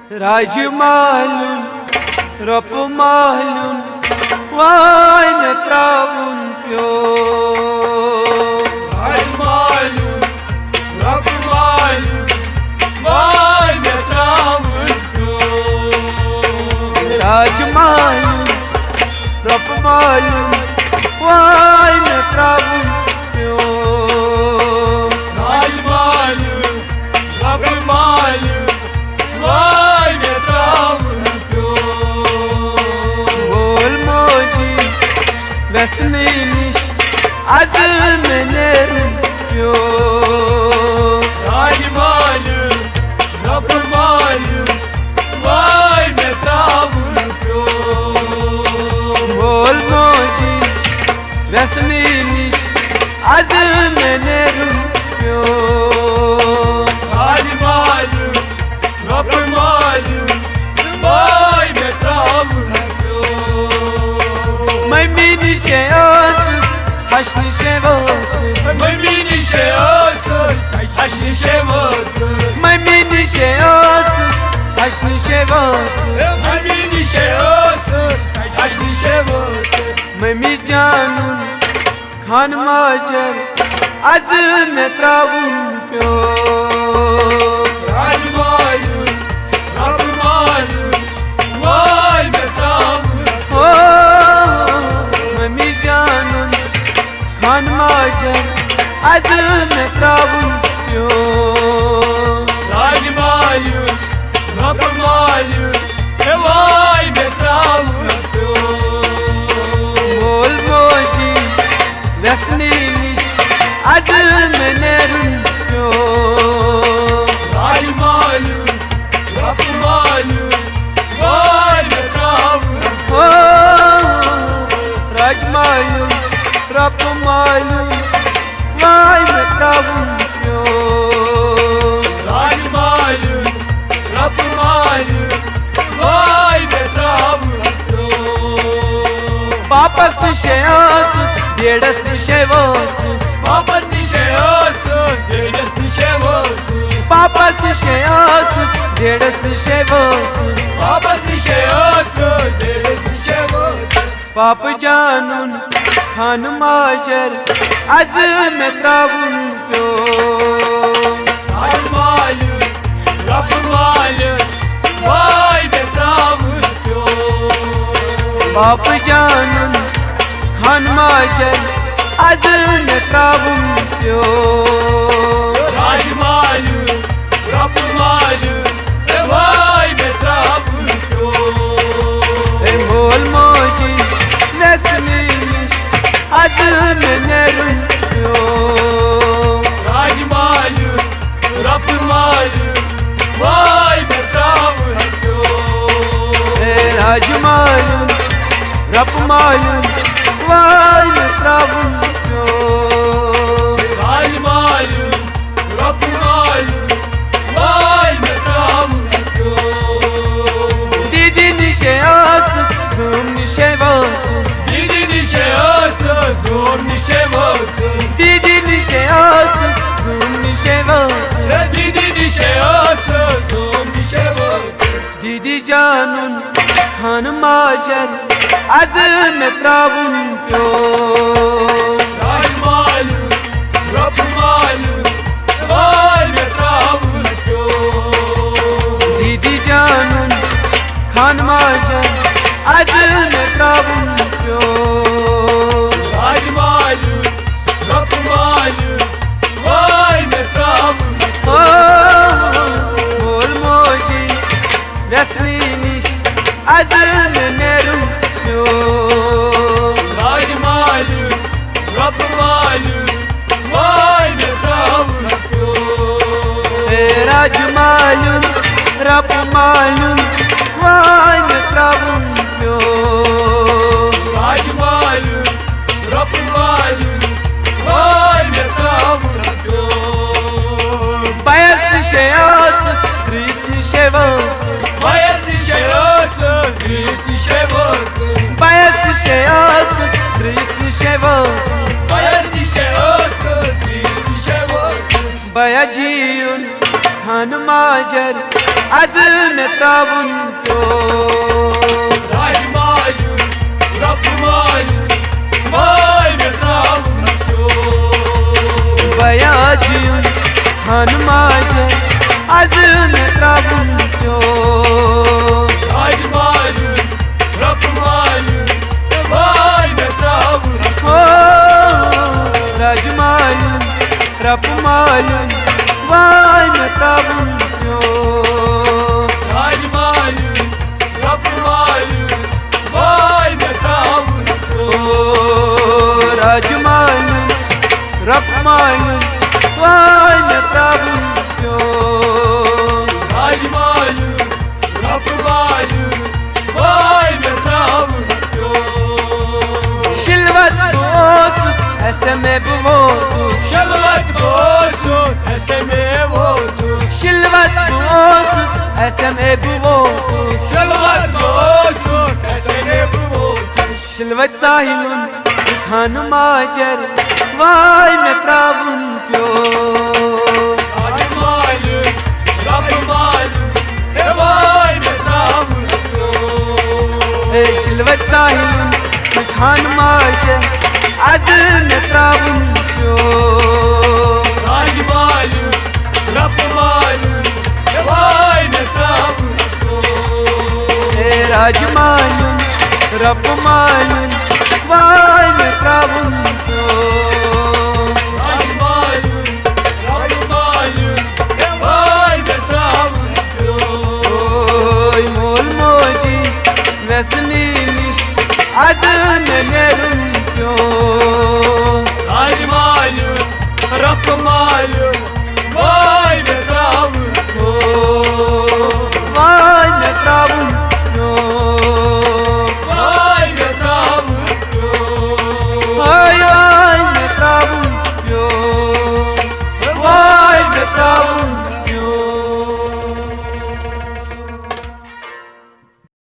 Rajmalun, Rapmalun, Vai me travun pyo. Rajmalun, Rapmalun, Vai me travun pyo. Rajmalun, Rapmalun, Vai me travun pyo. Rajmalun, Rapmalun, Vai me travun pyo. Bol moji vesminish azmenerim pyo. Rajmalun, Rapmalun, Vai me travun pyo. Bol moji vesminish azmenerim pyo. Rajmalun, Rapmalun, Vai me travun pyo. Maymini sheosuz hashni shevotus. Maymini sheosuz hashni shevotus. Maymini sheosuz hashni shevotus. Maymini sheosuz hashni shevotus. Maymi janun khan majar az me travun pyo. Rajmalun, Rapmalun, Vai me travun pyo. Maymi janun khan majar az me travun pyo. Rajmalun, Rapmalun, Vai me travun pyo. Bol moji vesninish az menerim pyo. Rajmalun, Rapmalun, Vai me travun pyo. Rajmalun, Rapmalun, Vai me travun pyo. Rajmalun, Rapmalun, Vai me travun pyo. Papas nisheosus, diedas nishevosus. Papas nisheosus, diedas nishevosus. Papas nisheosus, diedas nishevosus. Papas nisheosus, diedas nishevosus. Pap janun khan majar az me travun pyo. Rajmalun, Rapmalun, Vai me travun pyo. Pap janun khan majar az me travun pyo. Rajmalun, Rapmalun, Vai me travun pyo. Bol moji vesminish az menerim pyo. Rajmalun, Rapmalun, Vai me travun pyo. Rajmalun, Rapmalun, Vai me travun pyo. Rajmalun, Rapmalun, Vai me travun pyo. Didi nisheosus, zum nishevosus. Didi nisheosus, zum nishevosus. Didi nisheosus, zum nishevosus. Didi nisheosus, zum nishevosus. Didi janun khan majar az me travun pyo. Rajmalun, Rapmalun, Vai me travun pyo. Didi janun khan majar az me travun pyo. Rajmalun, Rapmalun, Vai me travun pyo. Bol moji vesminish az menerim pyo. Rajmalun, Rapmalun, Vai me travun pyo. Rajmalun, Rapmalun, Vai me travun pyo. Rajmalun, Rapmalun, Vai me travun pyo. Bayas nisheosus, tris nishevosus. Bayas nisheosus, tris nishevosus. Bayas nisheosus, tris nishevosus. Bayas nisheosus, tris nishevosus. Bayajiyun Khan माजर az me travun pyo Raj malum, Rab malum, Vai me travun pyo bayajun Khan माजर az me travun pyo Raj malum, Rab malum, Vai me travun pyo rajmalun rapmalun vai me travun pyo Raj malum, Rab malum, Vai me travun pyo rajmalun rapmalun vai me travun pyo Raj malum, Rab malum, Vai me travun pyo shilvat dosus ऐसे में बोतुस Şalvat boşuz, eseme votus shilvat dosus ऐसे में बोतुस Şalvat boşuz, eseme votus shilvat sahilun Khan माजर vai me travun pyo Raj malum, Rab malum, Vai me travun pyo shilvat sahilun Khan माजर az me travun pyo Raj malum, Rab malum, Vai me travun pyo rajmalun rapmalun vai me travun pyo Raj malum, Rab malum, Vai me travun pyo oy mol moji vesni nish az me nerun pyo Raj malum, Rab malum,